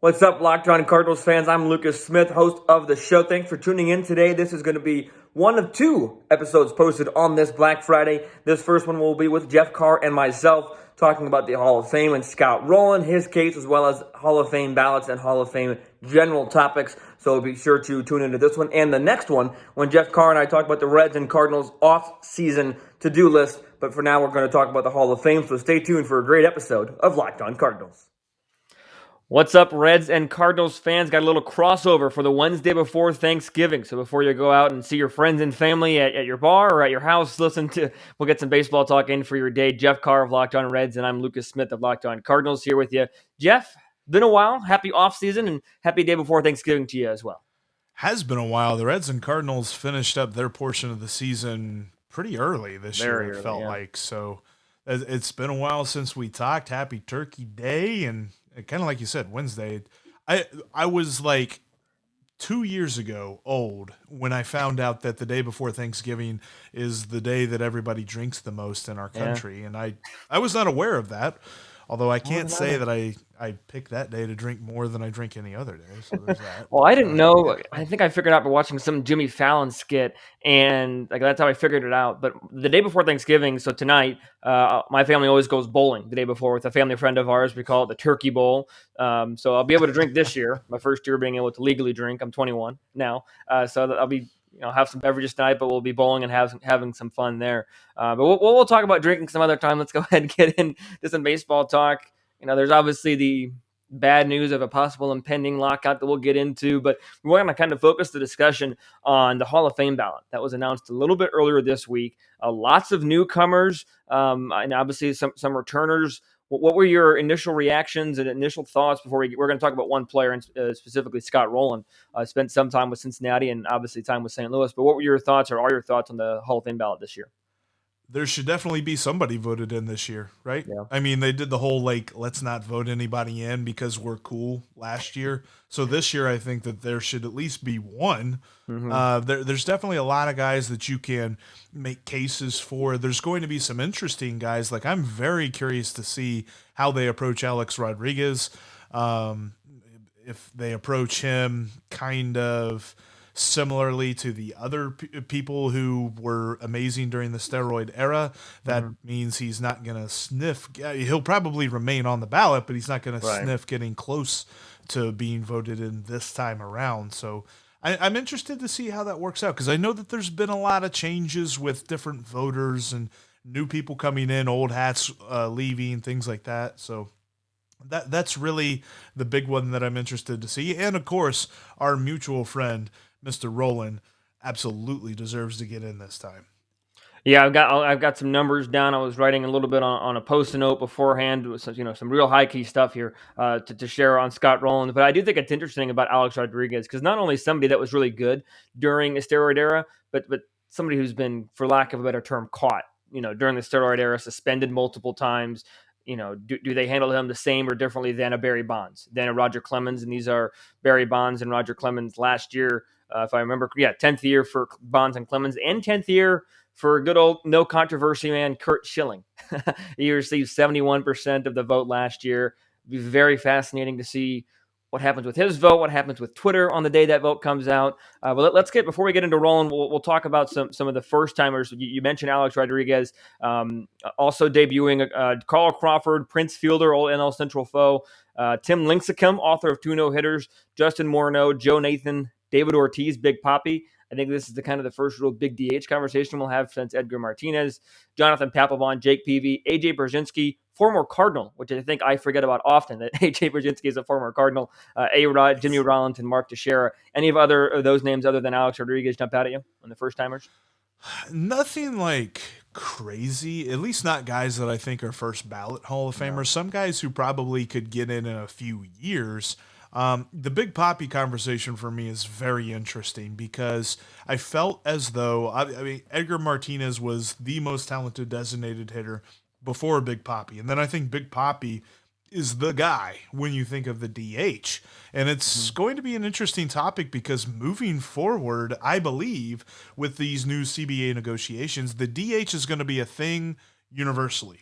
What's up, Locked On Cardinals fans? I'm Lucas Smith, host of the show. Thanks for tuning in today. This is going to be one of two episodes posted on this Black Friday. This first one will be with Jeff Carr and myself talking about the Hall of Fame and Scott Rolen, his case, as well as Hall of Fame ballots and Hall of Fame general topics. So be sure to tune into this one and the next one when Jeff Carr and I talk about the Reds and Cardinals off-season to-do list. But for now, we're going to talk about the Hall of Fame. So stay tuned for a great episode of Locked On Cardinals. What's up, Reds and Cardinals fans? Got a little crossover for the Wednesday before Thanksgiving. So before you go out and see your friends and family at your bar or at your house, we'll get some baseball talk in for your day. Jeff Carr of Locked On Reds, and I'm Lucas Smith of Locked On Cardinals here with you. Jeff, been a while. Happy off-season and happy day before Thanksgiving to you as well. Has been a while. The Reds and Cardinals finished up their portion of the season pretty early this year, it felt like. So it's been a while since we talked. Happy Turkey Day, and kind of like you said, Wednesday. I was like 2 years ago old when I found out that the day before Thanksgiving is the day that everybody drinks the most in our country. And I was not aware of that, although I can't say that I picked that day to drink more than I drink any other day. So there's that. Well, I didn't know. I think I figured out by watching some Jimmy Fallon skit, and that's how I figured it out. But the day before Thanksgiving, so tonight, my family always goes bowling the day before with a family friend of ours. We call it the Turkey Bowl. So I'll be able to drink this year. My first year being able to legally drink. I'm 21 now, so I'll be have some beverages tonight, but we'll be bowling and having some fun there. But we'll talk about drinking some other time. Let's go ahead and get into some baseball talk. There's obviously the bad news of a possible impending lockout that we'll get into, but we want to kind of focus the discussion on the Hall of Fame ballot that was announced a little bit earlier this week. Lots of newcomers, and obviously some returners. What were your initial reactions and initial thoughts before we're going to talk about one player, and specifically Scott Rolen? Spent some time with Cincinnati and obviously time with St. Louis, but what were your thoughts, or are your thoughts on the Hall of Fame ballot this year? There should definitely be somebody voted in this year, right? Yeah. I mean, they did the whole, let's not vote anybody in because we're cool last year. So this year, I think that there should at least be one. Mm-hmm. There's definitely a lot of guys that you can make cases for. There's going to be some interesting guys. I'm very curious to see how they approach Alex Rodriguez. If they approach him kind of similarly to the other people who were amazing during the steroid era, that means he's not going to sniff. He'll probably remain on the ballot, but he's not going to sniff getting close to being voted in this time around. So I'm interested to see how that works out, because I know that there's been a lot of changes with different voters and new people coming in, old hats leaving, things like that. So that's really the big one that I'm interested to see. And of course, our mutual friend, Mr. Roland, absolutely deserves to get in this time. Yeah, I've got some numbers down. I was writing a little bit on a post-it note beforehand with some real high-key stuff here to share on Scott Rolen. But I do think it's interesting about Alex Rodriguez, because not only somebody that was really good during the steroid era, but somebody who's been, for lack of a better term, caught during the steroid era, suspended multiple times. Do they handle him the same or differently than a Barry Bonds, than a Roger Clemens? And these are Barry Bonds and Roger Clemens last year, if I remember. 10th year for Bonds and Clemens, and 10th year for good old no controversy man Curt Schilling. He received 71% of the vote last year. It'd be very fascinating to see what happens with his vote, what happens with Twitter on the day that vote comes out. But before we get into Roland, we'll talk about some of the first timers. You mentioned Alex Rodriguez, also debuting Carl Crawford, Prince Fielder, old NL Central foe, Tim Lincecum, author of 2 no-hitters, Justin Morneau, Joe Nathan, David Ortiz, Big Papi. I think this is the first real big DH conversation we'll have since Edgar Martinez, Jonathan Papelbon, Jake Peavy, AJ Brzezinski, former Cardinal, which I think I forget about often, that AJ Brzezinski is a former Cardinal, A-Rod, Jimmy Rollins, and Mark Teixeira. Any of those names other than Alex Rodriguez jump out at you on the first timers? Nothing crazy, at least not guys that I think are first ballot Hall of Famers. No. Some guys who probably could get in a few years. The Big Papi conversation for me is very interesting, because I felt as though, Edgar Martinez was the most talented designated hitter before Big Papi. And then I think Big Papi is the guy when you think of the DH. And it's going to be an interesting topic, because moving forward, I believe with these new CBA negotiations, the DH is going to be a thing universally.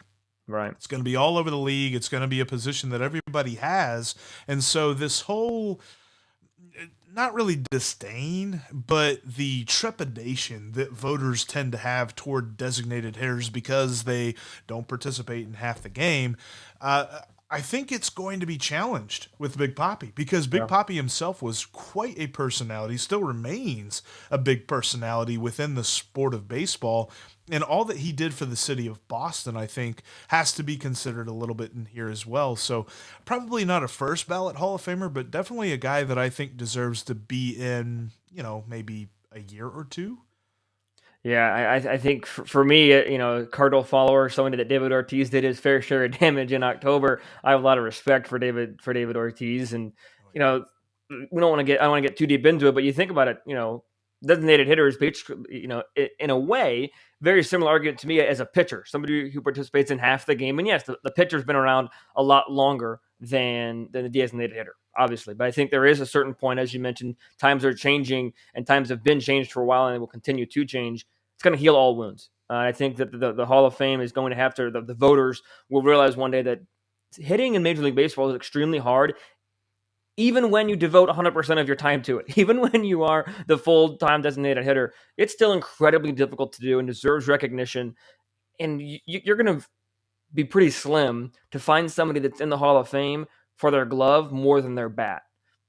Right. It's going to be all over the league. It's going to be a position that everybody has. And so this whole, not really disdain, but the trepidation that voters tend to have toward designated hitters because they don't participate in half the game, I think it's going to be challenged with Big Papi because Big Yeah. Papi himself was quite a personality, still remains a big personality within the sport of baseball. And all that he did for the city of Boston, I think, has to be considered a little bit in here as well. So, probably not a first ballot Hall of Famer, but definitely a guy that I think deserves to be in, maybe a year or two. Yeah, I think for me, Cardinal follower, showing that David Ortiz did his fair share of damage in October. I have a lot of respect for David Ortiz, and Oh, you yeah. know, we don't want to get I don't want to get too deep into it, but you think about it, designated hitters, in a way, very similar argument to me as a pitcher, somebody who participates in half the game. And yes, the pitcher's been around a lot longer than the designated hitter, obviously. But I think there is a certain point, as you mentioned, times are changing and times have been changed for a while and they will continue to change. It's going to heal all wounds. I think that the Hall of Fame is going to have to, the voters will realize one day that hitting in Major League Baseball is extremely hard, even when you devote 100% of your time to it, even when you are the full-time designated hitter, it's still incredibly difficult to do and deserves recognition. And you're going to be pretty slim to find somebody that's in the Hall of Fame for their glove more than their bat.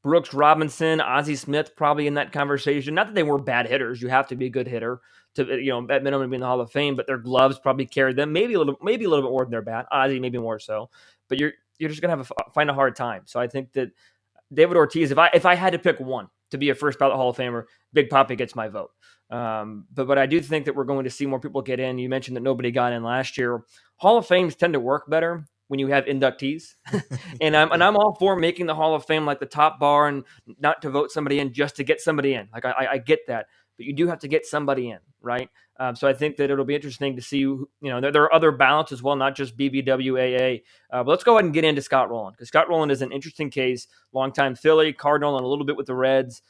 Brooks Robinson, Ozzie Smith, probably in that conversation. Not that they were bad hitters. You have to be a good hitter to, at minimum, be in the Hall of Fame. But their gloves probably carried them maybe a little bit more than their bat. Ozzie maybe more so. But you're just gonna find a hard time. So I think that David Ortiz, if I had to pick one to be a first ballot Hall of Famer, Big Papi gets my vote. But I do think that we're going to see more people get in. You mentioned that nobody got in last year. Hall of Fames tend to work better when you have inductees, and I'm all for making the Hall of Fame like the top bar and not to vote somebody in just to get somebody in. Like I get that, but you do have to get somebody in, right? So I think that it'll be interesting to see. There are other ballots as well, not just BBWAA. But let's go ahead and get into Scott Rolen, because Scott Rolen is an interesting case. Longtime Philly, Cardinal, and a little bit with the Reds.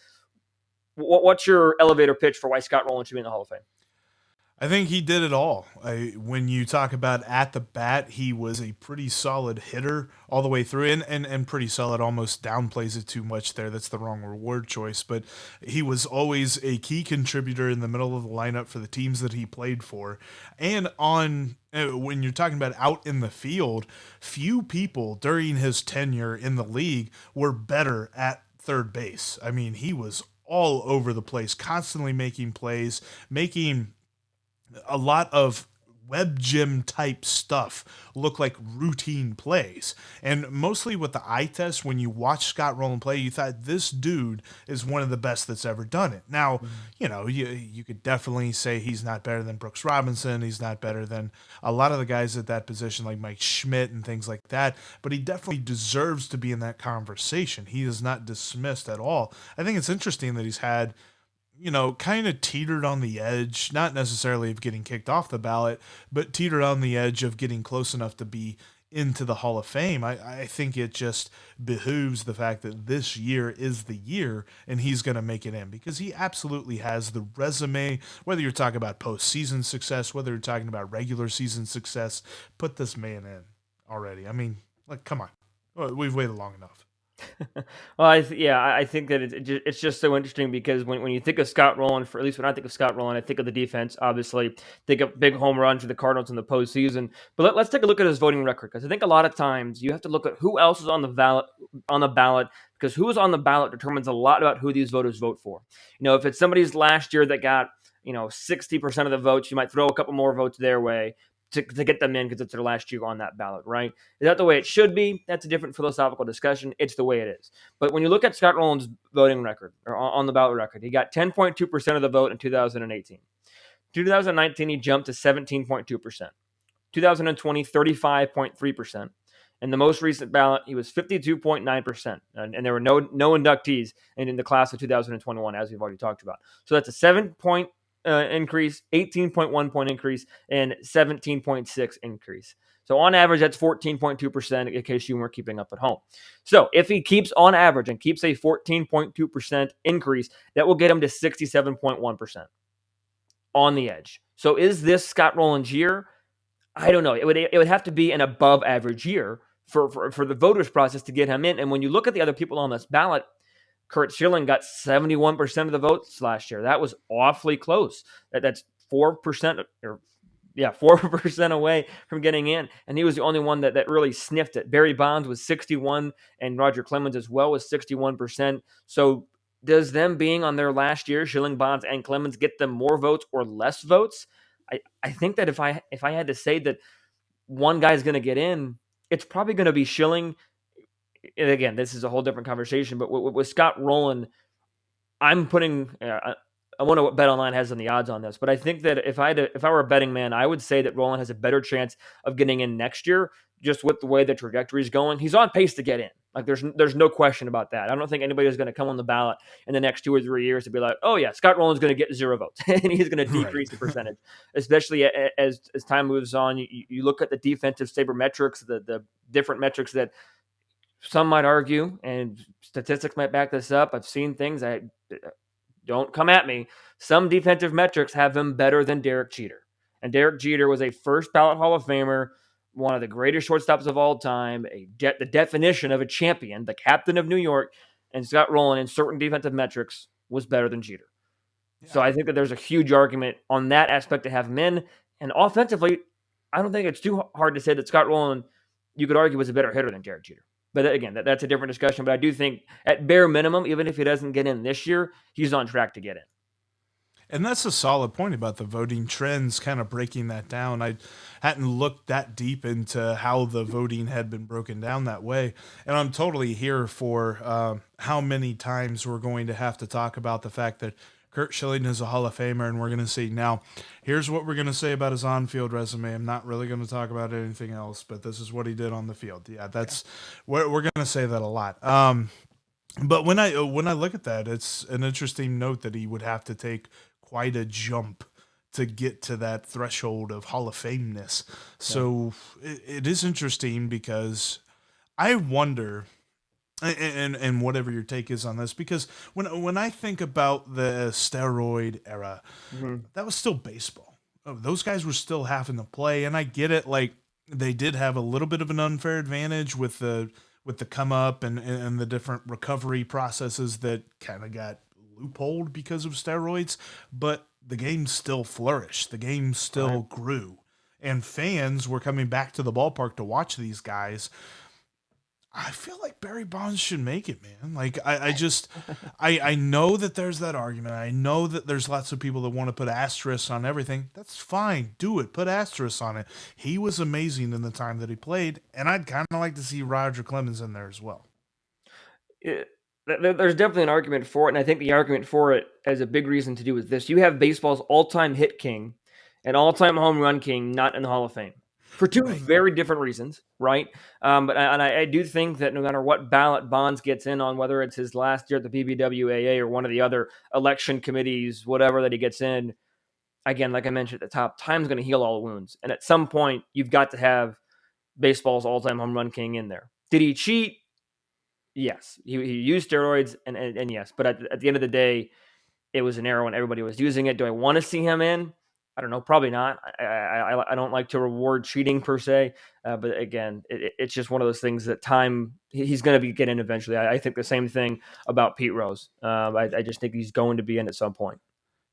What's your elevator pitch for why Scott Rolen should be in the Hall of Fame? I think he did it all. When you talk about at the bat, he was a pretty solid hitter all the way through, and pretty solid almost downplays it too much there. That's the wrong word choice, but he was always a key contributor in the middle of the lineup for the teams that he played for. And when you're talking about out in the field, few people during his tenure in the league were better at third base. I mean, he was all over the place, constantly making plays, making a lot of web gym type stuff look like routine plays. And mostly with the eye test, when you watch Scott Rolen play, you thought this dude is one of the best that's ever done it. Now, you could definitely say he's not better than Brooks Robinson. He's not better than a lot of the guys at that position like Mike Schmidt and things like that, but he definitely deserves to be in that conversation. He is not dismissed at all. I think it's interesting that he's had kind of teetered on the edge, not necessarily of getting kicked off the ballot, but teetered on the edge of getting close enough to be into the Hall of Fame. I think it just behooves the fact that this year is the year and he's going to make it in because he absolutely has the resume, whether you're talking about postseason success, whether you're talking about regular season success, put this man in already. I mean, like, come on. We've waited long enough. Well, I think that it's just so interesting because when you think of Scott Rolen, for at least when I think of Scott Rolen, I think of the defense. Obviously, think of big home run for the Cardinals in the postseason. But let's take a look at his voting record, because I think a lot of times you have to look at who else is on the ballot, because who is on the ballot determines a lot about who these voters vote for. If it's somebody's last year that got 60% of the votes, you might throw a couple more votes their way to get them in because it's their last year on that ballot, right? Is that the way it should be? That's a different philosophical discussion. It's the way it is. But when you look at Scott Rolen's voting record, or on the ballot record, he got 10.2% of the vote in 2018. 2019, he jumped to 17.2%. 2020, 35.3%. In the most recent ballot, he was 52.9%. And there were no inductees in the class of 2021, as we've already talked about. So that's a 7-point increase, 18.1 point increase, and 17.6 increase. So on average, that's 14.2%, in case you weren't keeping up at home. So if he keeps on average and keeps a 14.2% increase, that will get him to 67.1% on the edge. So is this Scott Rolen's year? I don't know. It would have to be an above average year for the voters process to get him in. And when you look at the other people on this ballot, Curt Schilling got 71% of the votes last year. That was awfully close. That's 4% or 4% away from getting in. And he was the only one that really sniffed it. Barry Bonds was 61 and Roger Clemens as well was 61%. So does them being on their last year, Schilling, Bonds, and Clemens, get them more votes or less votes? I think that if I had to say that one guy's going to get in, it's probably going to be Schilling. And again, this is a whole different conversation, but with Scott Rolen, I'm putting. I wonder what BetOnline has on the odds on this, but I think that if I were a betting man, I would say that Roland has a better chance of getting in next year, just with the way the trajectory is going. He's on pace to get in. Like there's no question about that. I don't think anybody is going to come on the ballot in the next 2 or 3 years to be like, oh yeah, Scott Roland's going to get 0 votes and he's going to decrease the percentage, especially as time moves on. You look at the defensive sabermetrics, the different metrics that some might argue, and statistics might back this up. I've seen things. Don't come at me. Some defensive metrics have him better than Derek Jeter. And Derek Jeter was a first ballot Hall of Famer, one of the greatest shortstops of all time, the definition of a champion, the captain of New York. And Scott Rolen in certain defensive metrics was better than Jeter. Yeah. So I think that there's a huge argument on that aspect to have him in. And offensively, I don't think it's too hard to say that Scott Rolen, you could argue, was a better hitter than Derek Jeter. But again, that's a different discussion. But I do think at bare minimum, even if he doesn't get in this year, he's on track to get in. And that's a solid point about the voting trends, kind of breaking that down. I hadn't looked that deep into how the voting had been broken down that way. And I'm totally here for how many times we're going to have to talk about the fact that Curt Schilling is a Hall of Famer, and we're going to see. Now, here's what we're going to say about his on-field resume. I'm not really going to talk about anything else, but this is what he did on the field. Yeah, we're going to say that a lot. But when I look at that, it's an interesting note that he would have to take quite a jump to get to that threshold of Hall of Fameness. So it is interesting because I wonder. And whatever your take is on this, because when I think about the steroid era, that was still baseball. Those guys were still having to play, and I get it. Like they did have a little bit of an unfair advantage with the come up and the different recovery processes that kind of got loopholed because of steroids, but the game still flourished. The game still grew, and fans were coming back to the ballpark to watch these guys. I feel like Barry Bonds should make it, man. Like I know that there's that argument. I know that there's lots of people that want to put asterisks on everything. That's fine. Do it. Put asterisks on it. He was amazing in the time that he played, and I'd kind of like to see Roger Clemens in there as well. There's definitely an argument for it, and I think the argument for it has a big reason to do with this. You have baseball's all-time hit king and all-time home run king not in the Hall of Fame. For two very different reasons, right? But I do think that no matter what ballot Bonds gets in on, whether it's his last year at the BBWAA or one of the other election committees, whatever that he gets in, again, like I mentioned at the top, time's going to heal all wounds. And at some point, you've got to have baseball's all-time home run king in there. Did he cheat? Yes. He used steroids, and yes. But at the end of the day, it was an era when everybody was using it. Do I want to see him in? I don't know. Probably not. I don't like to reward cheating per se. But again, it's just one of those things that time he's going to be getting eventually. I think the same thing about Pete Rose. I just think he's going to be in at some point.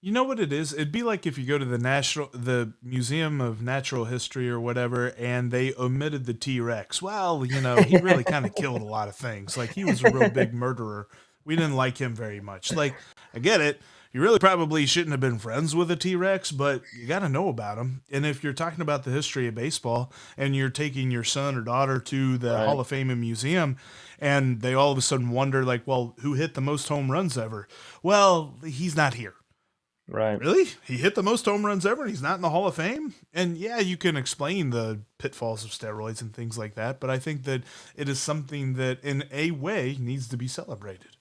You know what it is? It'd be like if you go to the Museum of Natural History or whatever, and they omitted the T-Rex. Well, he really kind of killed a lot of things. Like he was a real big murderer. We didn't like him very much. Like I get it. You really probably shouldn't have been friends with a T-Rex, but you got to know about him. And if you're talking about the history of baseball and you're taking your son or daughter to the Hall of Fame and museum, and they all of a sudden wonder, like, well, who hit the most home runs ever? Well, he's not here. Right. Really? He hit the most home runs ever and he's not in the Hall of Fame? And yeah, you can explain the pitfalls of steroids and things like that, but I think that it is something that in a way needs to be celebrated.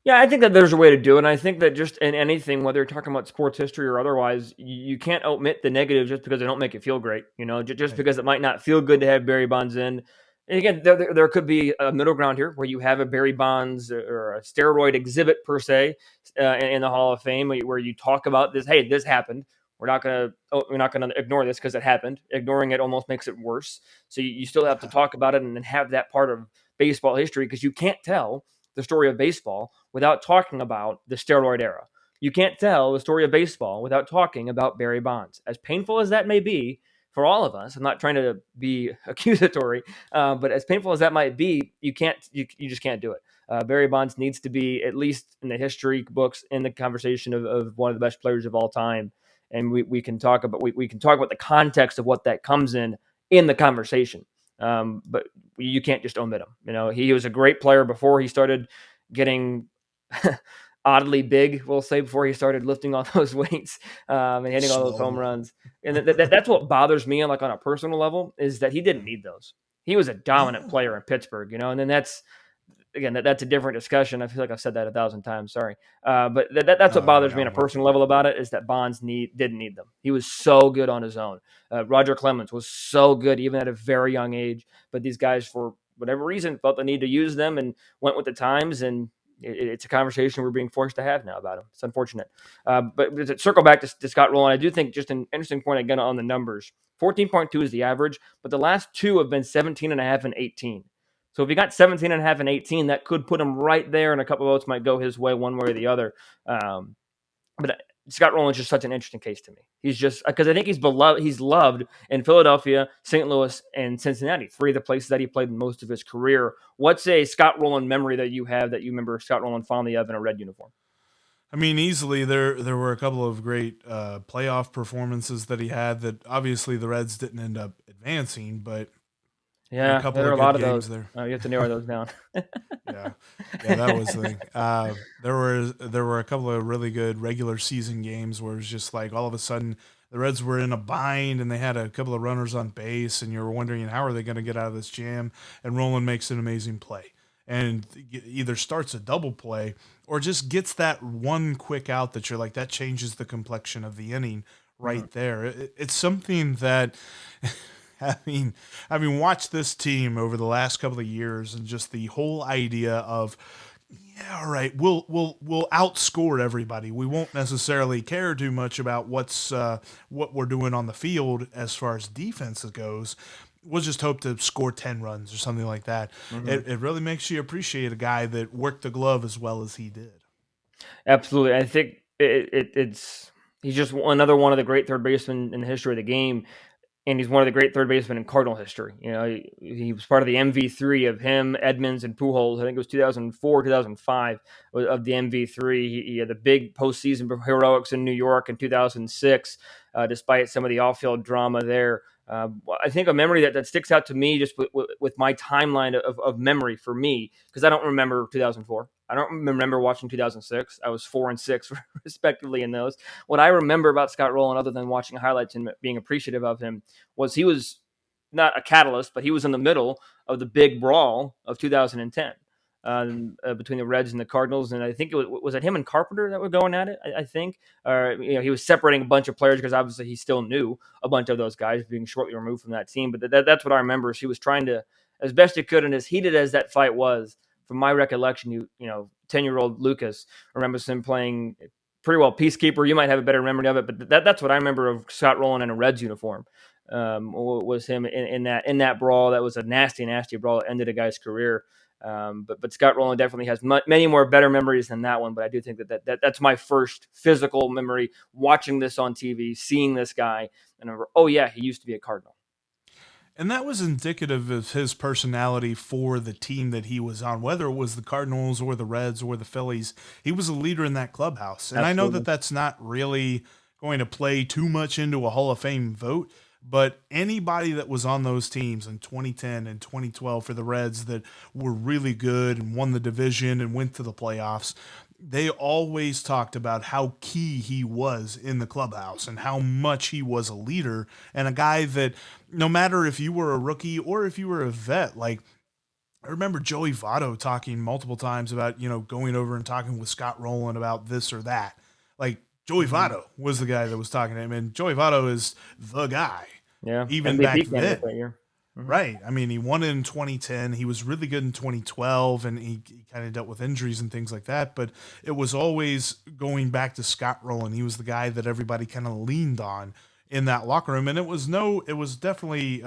Yeah, I think that there's a way to do it. And I think that just in anything, whether you're talking about sports history or otherwise, you can't omit the negatives just because they don't make it feel great. Just because it might not feel good to have Barry Bonds in. And again, there could be a middle ground here where you have a Barry Bonds or a steroid exhibit per se in the Hall of Fame where you talk about this. Hey, this happened. We're not gonna ignore this because it happened. Ignoring it almost makes it worse. So you still have to talk about it and then have that part of baseball history, because you can't tell the story of baseball without talking about the steroid era. You can't tell the story of baseball without talking about Barry Bonds. As painful as that may be for all of us, I'm not trying to be accusatory, but as painful as that might be, you just can't do it. Barry Bonds needs to be, at least in the history books, in the conversation of one of the best players of all time. And we can talk about we can talk about the context of what that comes in the conversation. But you can't just omit him. You know, he was a great player before he started getting oddly big, we'll say, before he started lifting all those weights and hitting all those home runs. And that's what bothers me, like on a personal level, is that he didn't need those. He was a dominant No. player in Pittsburgh, you know, and then that's a different discussion. I feel like I've said that 1,000 times. Sorry, but that's what bothers me on a I'm with personal you. level about it, is that Bonds didn't need them. He was so good on his own. Roger Clemens was so good even at a very young age, but these guys, for whatever reason, felt the need to use them and went with the times. And it's a conversation we're being forced to have now about him. It's unfortunate. But to circle back to Scott Rolen, I do think just an interesting point again on the numbers. 14.2 is the average, but the last two have been 17.5 and 18. So if he got 17.5 and 18, that could put him right there, and a couple of votes might go his way one way or the other. But Scott Rolen is just such an interesting case to me. He's just, because I think he's beloved. He's loved in Philadelphia, St. Louis, and Cincinnati, three of the places that he played most of his career. What's a Scott Rolen memory that you have that you remember Scott Rolen fondly of in a red uniform? I mean, easily there were a couple of great playoff performances that he had that obviously the Reds didn't end up advancing, but a Yeah, couple there are of a good lot of those. games there. You have to narrow those down. Yeah, yeah, that was the thing. There were a couple of really good regular season games where it was just like all of a sudden the Reds were in a bind and they had a couple of runners on base and you were wondering how are they going to get out of this jam, and Roland makes an amazing play and either starts a double play or just gets that one quick out that you're like, that changes the complexion of the inning Mhm. right there. It's something that having watched this team over the last couple of years and just the whole idea of, yeah, all right, we'll outscore everybody. We won't necessarily care too much about what we're doing on the field as far as defense goes. We'll just hope to score 10 runs or something like that. Mhm. It really makes you appreciate a guy that worked the glove as well as he did. Absolutely. I think it's he's just another one of the great third basemen in the history of the game, and he's one of the great third basemen in Cardinal history. You know, he was part of the MV3 of him, Edmonds, and Pujols. I think it was 2004, 2005 of the MV3. He had the big postseason heroics in New York in 2006, despite some of the off-field drama there. I think a memory that sticks out to me just with my timeline of memory for me, because I don't remember 2004. I don't remember watching 2006. I was 4 and 6 respectively in those. What I remember about Scott Rolen, other than watching highlights and being appreciative of him, was he was not a catalyst, but he was in the middle of the big brawl of 2010 between the Reds and the Cardinals. And I think was it him and Carpenter that were going at it. I think, he was separating a bunch of players because obviously he still knew a bunch of those guys, being shortly removed from that team. But that's what I remember. Is he was trying to, as best he could, and as heated as that fight was, from my recollection, 10-year-old Lucas remembers him playing pretty well peacekeeper. You might have a better memory of it, but that's what I remember of Scott Rolen in a Reds uniform. Was him in that brawl. That was a nasty, nasty brawl that ended a guy's career. But Scott Rolen definitely has many more better memories than that one. But I do think that's my first physical memory, watching this on TV, seeing this guy, and I remember, oh yeah, he used to be a Cardinal. And that was indicative of his personality for the team that he was on, whether it was the Cardinals or the Reds or the Phillies. He was a leader in that clubhouse. And I know that Absolutely. that's not really going to play too much into a Hall of Fame vote, but anybody that was on those teams in 2010 and 2012 for the Reds that were really good and won the division and went to the playoffs, they always talked about how key he was in the clubhouse and how much he was a leader and a guy that no matter if you were a rookie or if you were a vet, like I remember Joey Votto talking multiple times about, going over and talking with Scott Rowland about this or that. Like Joey Hmm. Votto was the guy that was talking to him, and Joey Votto is the guy, Yeah, even back MVP candidate then. that year. Mhm. Right. I mean, he won it in 2010. He was really good in 2012, and he kind of dealt with injuries and things like that. But it was always going back to Scott Rolen. He was the guy that everybody kind of leaned on in that locker room. And it was definitely,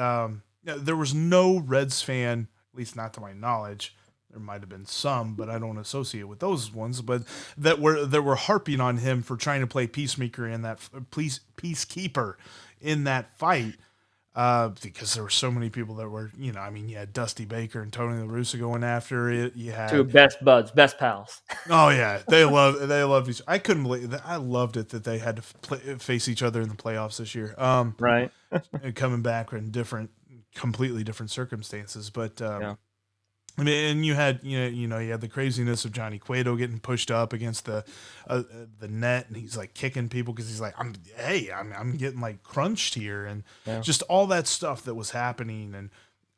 there was no Reds fan, at least not to my knowledge. There might have been some, but I don't associate with those ones. But that were harping on him for trying to play peacemaker in that peacekeeper in that fight, because there were so many people that were, I mean, you had Dusty Baker and Tony La Russa going after it. You Two had, best buds, best pals. oh yeah, they loved each. I couldn't believe that. I loved it that they had to face each other in the playoffs this year. Right. And coming back in completely different circumstances, but Yeah. I mean, and you had the craziness of Johnny Cueto getting pushed up against the net, and he's like kicking people because he's like, I'm getting like crunched here, and Yeah. just all that stuff that was happening, and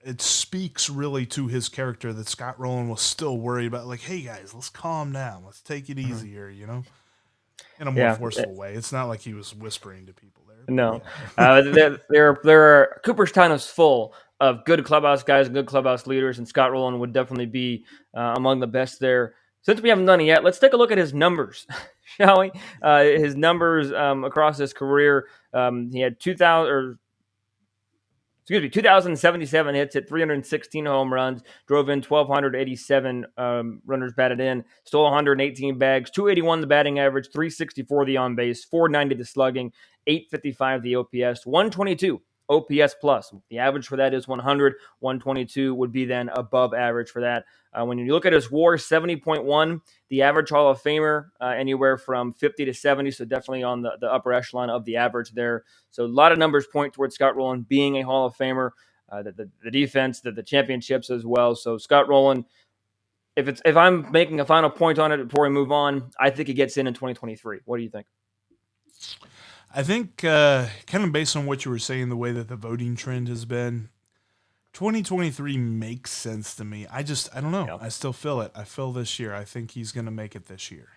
it speaks really to his character that Scott Rowland was still worried about, like, hey guys, let's calm down, let's take it Mhm. easy here, in a more Yeah. forceful way. It's not like he was whispering to people there, but No, yeah. there are Cooperstown is full of good clubhouse guys and good clubhouse leaders, and Scott Rolen would definitely be among the best there. Since we haven't done it yet, let's take a look at his numbers, shall we? His numbers across his career. He had 2,077 hits, hit 316 home runs, drove in 1,287 runners batted in, stole 118 bags, 281 the batting average, 364 the on base, 490 the slugging, 855 the OPS, 122 OPS plus. The average for that is 100. 122 would be then above average for that. When you look at his WAR, 70.1, the average Hall of Famer, anywhere from 50 to 70, so definitely on the upper echelon of the average there. So a lot of numbers point towards Scott Rolen being a Hall of Famer. The defense, the championships as well. So Scott Rolen, if I'm making a final point on it before we move on, I think he gets in 2023. What do you think? I think, kind of based on what you were saying, the way that the voting trend has been, 2023 makes sense to me. I don't know. Yeah. I still feel it. I feel this year. I think he's going to make it this year.